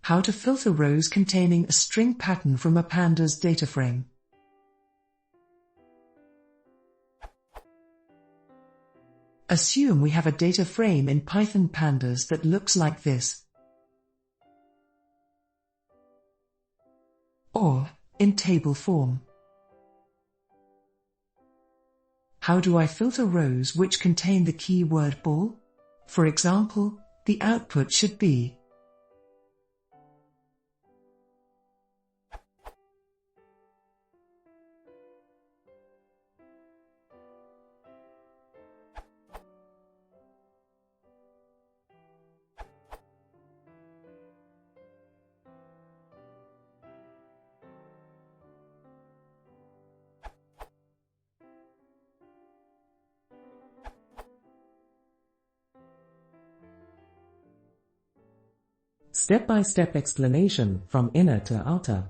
How to filter rows containing a string pattern from a Pandas data frame. Assume we have a data frame in Python Pandas that looks like this, or in table form. How do I filter rows which contain the keyword ball? For example, the output should be Step-by-step explanation from inner to outer.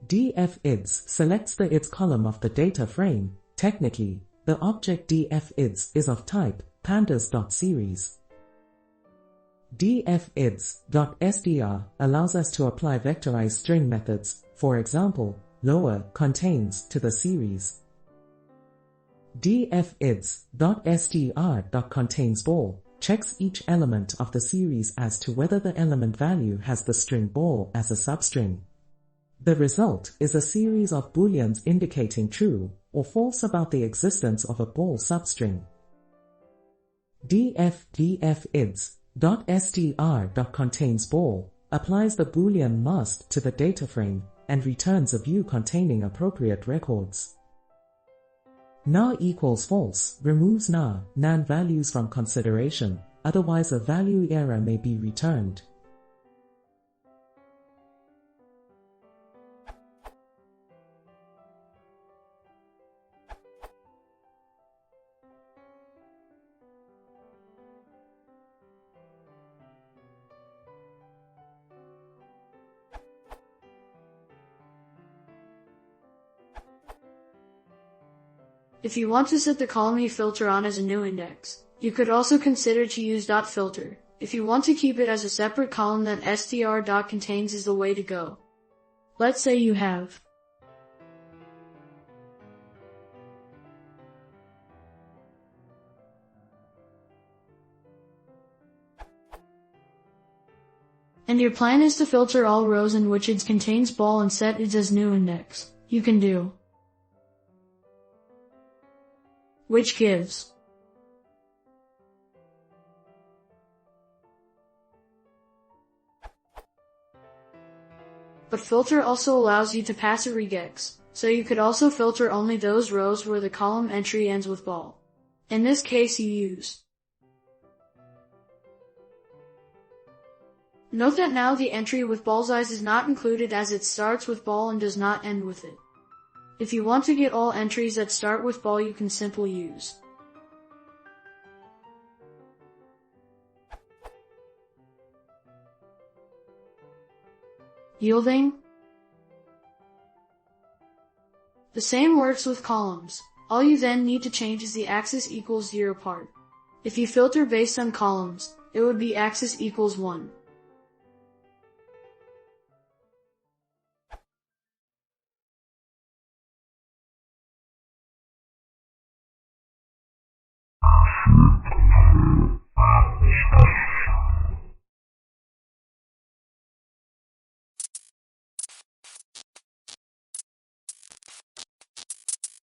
df_ids selects the ids column of the data frame. Technically, the object df_ids is of type pandas.series. df_ids.str allows us to apply vectorized string methods, for example, lower contains to the series. df_ids.str.contains_ball checks each element of the series as to whether the element value has the string ball as a substring. The result is a series of booleans indicating true or false about the existence of a ball substring. df_ids.str.contains_ball applies the boolean must to the data frame and returns a view containing appropriate records. Na equals false removes nan values from consideration, otherwise a value error may be returned. If you want to set the column you filter on as a new index, you could also consider to use .filter. If you want to keep it as a separate column, then str.contains is the way to go. Let's say you have and your plan is to filter all rows in which ids contains ball and set ids as new index. You can do which gives but filter also allows you to pass a regex, so you could also filter only those rows where the column entry ends with ball. In this case you use. Note that now the entry with ball size is not included as it starts with ball and does not end with it. If you want to get all entries that start with ball, you can simply use yielding. The same works with columns. All you then need to change is the axis equals 0 part. If you filter based on columns, it would be axis equals 1.